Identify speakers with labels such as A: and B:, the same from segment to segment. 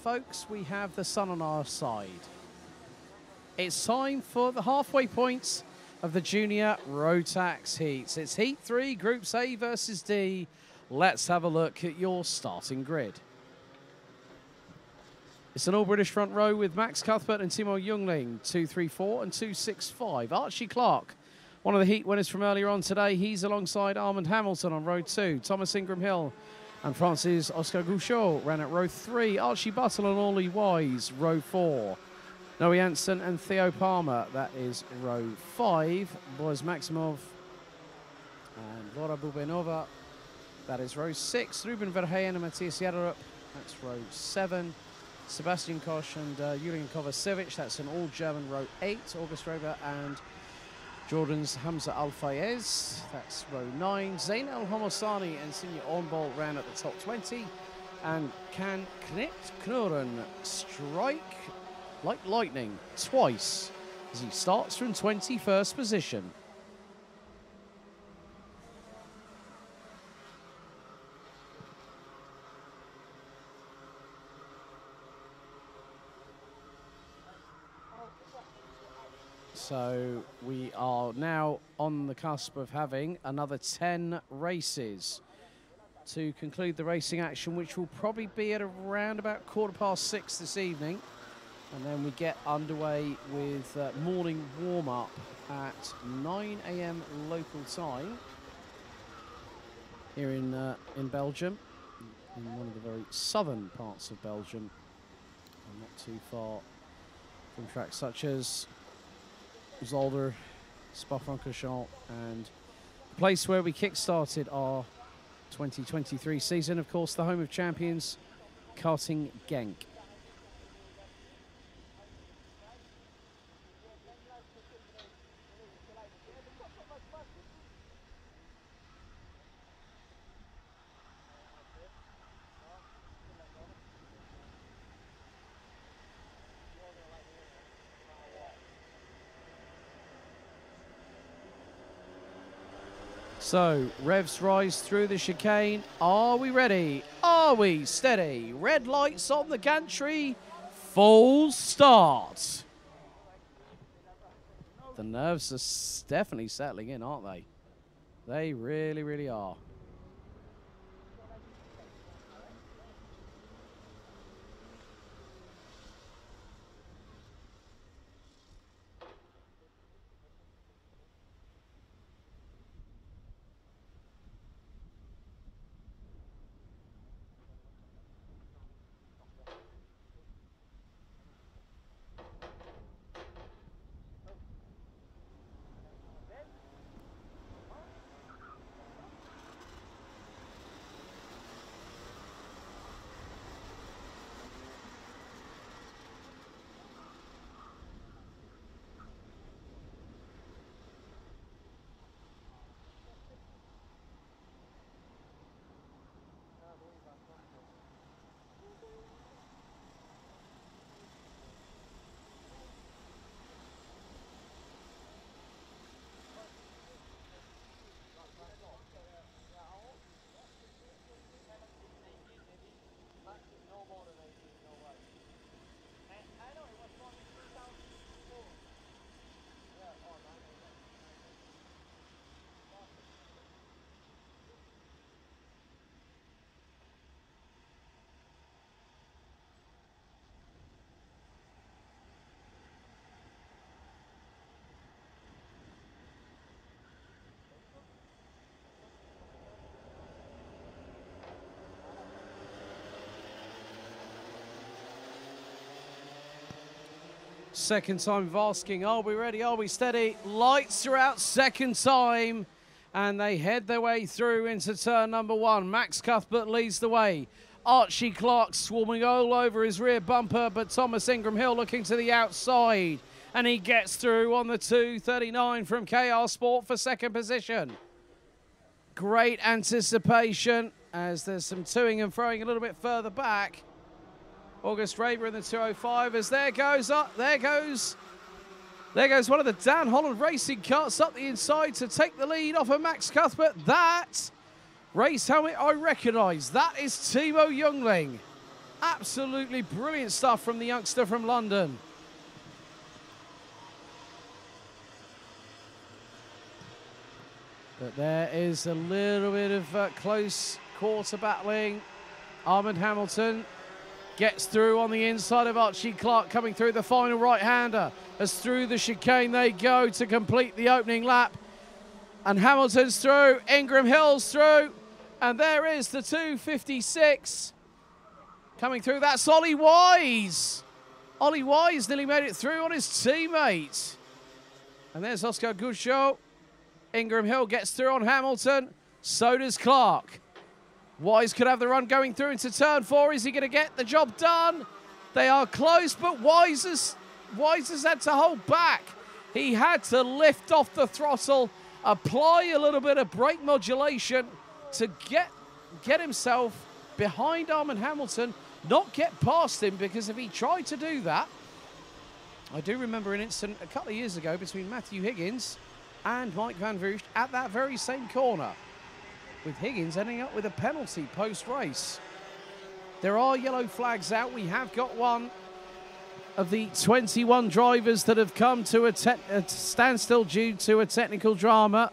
A: folks, we have the sun on our side. It's time for the halfway points of the Junior Rotax Heats. It's Heat 3, Groups A versus D. Let's have a look at your starting grid. It's an all-British front row with Max Cuthbert and Timo Jungling, 2-3-4 and 2-6-5. Archie Clark, one of the Heat winners from earlier on today. He's alongside Armand Hamilton on row 2. Thomas Ingram Hill and Francis Oscar Gouchot ran at row 3. Archie Buttle and Ollie Wise, row 4. Noe Janssen and Theo Palmer, that is row 5. Boris Maximov and Laura Bubenova, that is row 6. Ruben Verheyen and Matthias Jaderup, that's row 7. Sebastian Koch and Julian Kovacevic, that's an all-German row 8. August Reber and Jordan's Hamza Al-Fayez, that's row 9. Zain El-Homosani and Sinja Ornbolt ran at the top 20. And can Knit Knuren strike like lightning twice as he starts from 21st position. So we are now on the cusp of having another 10 races to conclude the racing action, which will probably be at around about 6:15 this evening. And then we get underway with morning warm-up at 9 AM local time here in Belgium, in one of the very southern parts of Belgium, and not too far from tracks such as Zolder, Spa-Francorchamps, and the place where we kick-started our 2023 season, of course, the home of champions, Karting Genk. So, revs rise through the chicane. Are we ready? Are we steady? Red lights on the gantry. Full start. The nerves are definitely settling in, aren't they? They really, really are. Second time of asking, are we ready, are we steady? Lights are out, second time, and they head their way through into turn number 1. Max Cuthbert leads the way. Archie Clark swarming all over his rear bumper, but Thomas Ingram Hill looking to the outside, and he gets through on the 2:39 from KR Sport for second position. Great anticipation as there's some toing and throwing a little bit further back. August Raber in the 205 as there goes one of the Dan Holland racing carts up the inside to take the lead off of Max Cuthbert. That race helmet I recognise. That is Timo Jungling. Absolutely brilliant stuff from the youngster from London. But there is a little bit of close quarter battling. Armand Hamilton gets through on the inside of Archie Clark, coming through the final right-hander. As through the chicane they go to complete the opening lap. And Hamilton's through, Ingram Hill's through, and there is the 2:56. Coming through, that's Ollie Wise. Ollie Wise nearly made it through on his teammate. And there's Oscar Gouchot. Ingram Hill gets through on Hamilton. So does Clark. Wise could have the run going through into turn 4. Is he going to get the job done? They are close, but Wise has had to hold back. He had to lift off the throttle, apply a little bit of brake modulation to get himself behind Armand Hamilton, not get past him, because if he tried to do that, I do remember an incident a couple of years ago between Matthew Higgins and Mike Van Voost at that very same corner, with Higgins ending up with a penalty post-race. There are yellow flags out. We have got one of the 21 drivers that have come to a standstill due to a technical drama.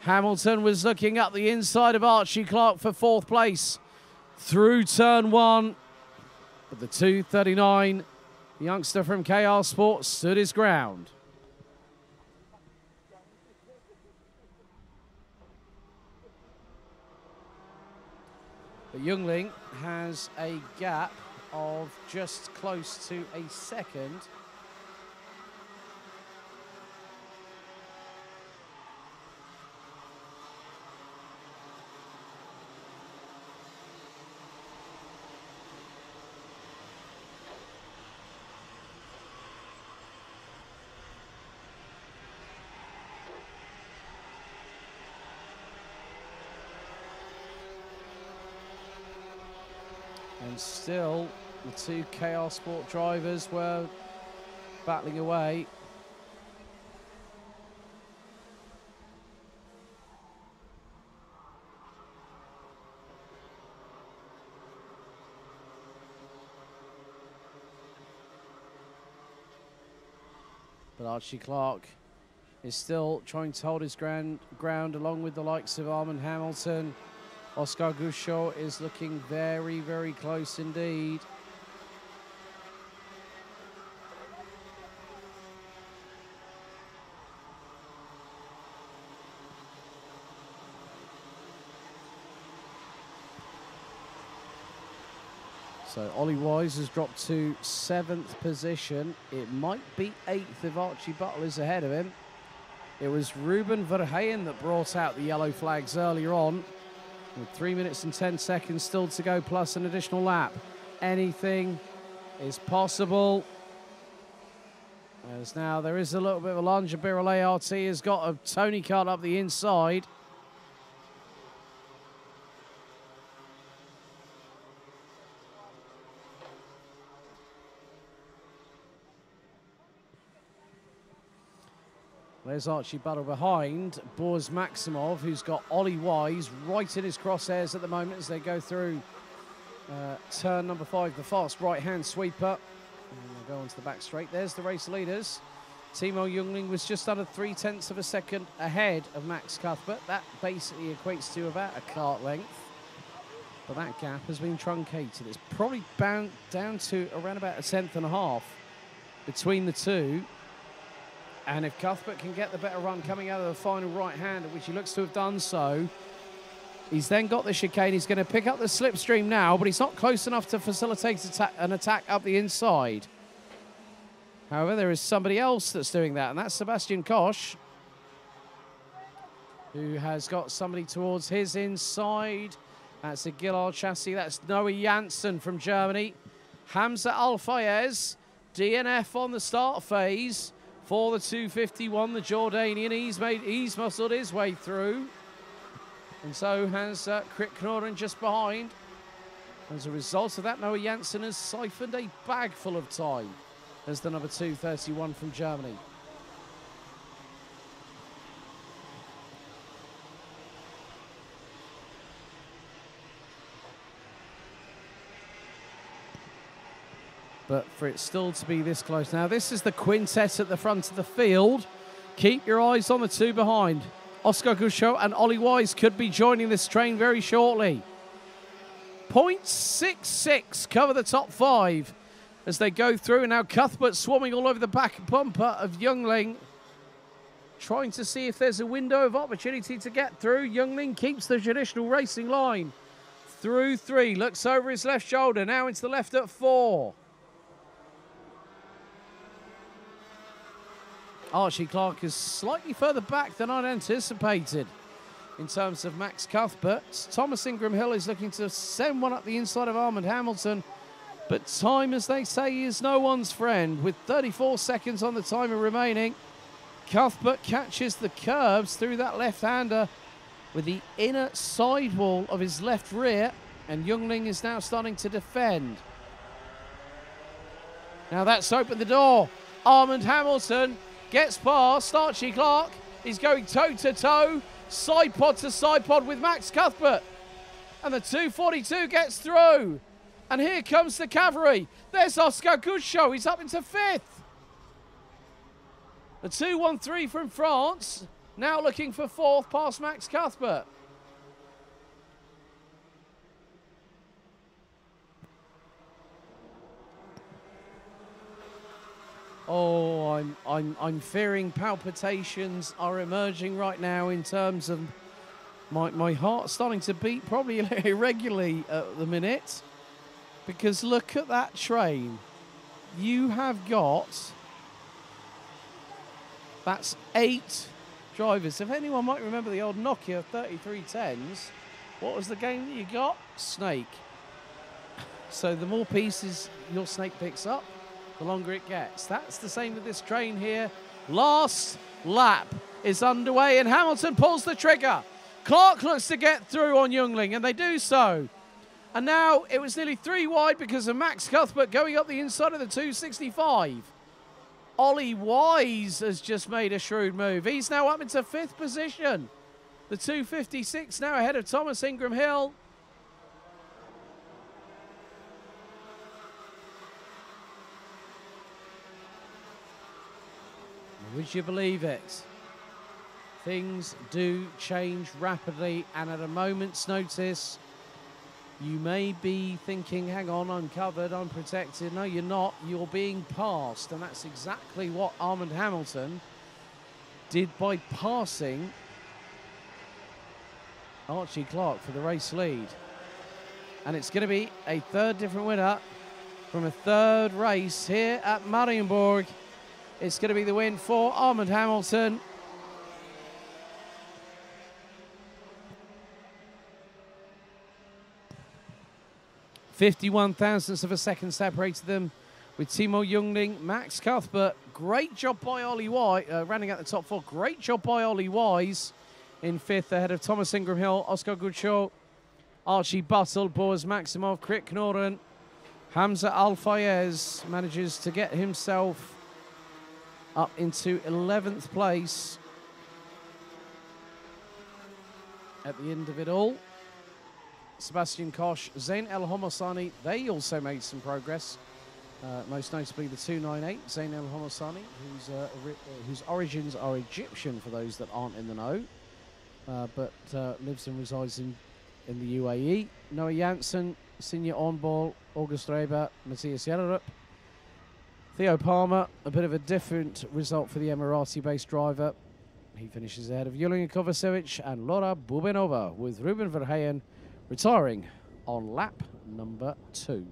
A: Hamilton was looking up the inside of Archie Clark for 4th place through turn 1. But the 2:39, the youngster from KR Sports, stood his ground. But Youngling has a gap of just close to a second. And still, the 2 KR Sport drivers were battling away. But Archie Clark is still trying to hold his ground along with the likes of Armand Hamilton. Oscar Gouchot is looking very, very close indeed. So Ollie Wise has dropped to 7th position. It might be 8th if Archie Butler is ahead of him. It was Ruben Verheyen that brought out the yellow flags earlier on, with 3 minutes and 10 seconds still to go, plus an additional lap. Anything is possible. As now there is a little bit of a lunge. Birol ART has got a Tony Kart up the inside. There's Archie Butler behind Boris Maximov, who's got Ollie Wise right in his crosshairs at the moment as they go through turn number 5, the fast right-hand sweeper. And they'll go onto the back straight. There's the race leaders. Timo Youngling was just under 0.3 of a second ahead of Max Cuthbert. That basically equates to about a kart length. But that gap has been truncated. It's probably down to around about 1/10.5 between the two. And if Cuthbert can get the better run coming out of the final right-hander, which he looks to have done so, he's then got the chicane. He's going to pick up the slipstream now, but he's not close enough to facilitate an attack up the inside. However, there is somebody else that's doing that, and that's Sebastian Koch, who has got somebody towards his inside. That's a Gillard chassis. That's Noah Janssen from Germany. Hamza Al-Fayez, DNF on the start phase. For the 251, the Jordanian, he's muscled his way through. And so has Krit Knoren just behind. As a result of that, Noah Janssen has siphoned a bag full of time as the number 231 from Germany. but for it still to be this close. Now, this is the quintet at the front of the field. Keep your eyes on the two behind. Oscar Gusho and Ollie Wise could be joining this train very shortly. 0.66 cover the top 5 as they go through. And now Cuthbert swarming all over the back bumper of Youngling, trying to see if there's a window of opportunity to get through. Youngling keeps the traditional racing line through 3. Looks over his left shoulder. Now into the left at 4. Archie Clark is slightly further back than I'd anticipated in terms of Max Cuthbert. Thomas Ingram Hill is looking to send one up the inside of Armand Hamilton. But time, as they say, is no one's friend. With 34 seconds on the timer remaining, Cuthbert catches the curbs through that left-hander with the inner sidewall of his left rear. And Youngling is now starting to defend. Now that's opened the door. Armand Hamilton gets past Archie Clark. He's going toe-to-toe, side pod to side pod with Max Cuthbert. And the 242 gets through. And here comes the cavalry. There's Oscar Gusho. He's up into 5th. The 213 from France, now looking for 4th past Max Cuthbert. Oh, I'm fearing palpitations are emerging right now in terms of my heart starting to beat probably irregularly at the minute. Because look at that train. You have got, that's 8 drivers. If anyone might remember the old Nokia 3310s, what was the game that you got? Snake. So the more pieces your snake picks up, the longer it gets. That's the same with this train here. Last lap is underway and Hamilton pulls the trigger. Clark looks to get through on Youngling and they do so. And now it was nearly 3 wide because of Max Cuthbert going up the inside of the 265. Ollie Wise has just made a shrewd move. He's now up into 5th position. The 256 now ahead of Thomas Ingram Hill. Would you believe it? Things do change rapidly, and at a moment's notice, you may be thinking, hang on, I'm covered, I'm protected. No, you're not. You're being passed, and that's exactly what Armand Hamilton did by passing Archie Clark for the race lead. And it's going to be a 3rd different winner from a 3rd race here at Marienburg. It's going to be the win for Armand Hamilton. .51 thousandths of a second separated them with Timo Youngling, Max Cuthbert. Great job by Ollie Wise, rounding out the top 4. Great job by Ollie Wise in 5th ahead of Thomas Ingram Hill, Oscar Gusho, Archie Buttle, Boaz Maximov, Krit Knorren. Hamza Al-Fayez manages to get himself up into 11th place at the end of it all. Sebastian Koch, Zain El Homosani, they also made some progress. Most notably the 298, Zain El Homosani, whose origins are Egyptian for those that aren't in the know, but lives and resides in the UAE. Noah Janssen, Sinja Ornball, August Reber, Matthias Jellerup. Theo Palmer, a bit of a different result for the Emirati-based driver. He finishes ahead of Julian Kovacevic and Laura Bubenova, with Ruben Verheyen retiring on lap number 2.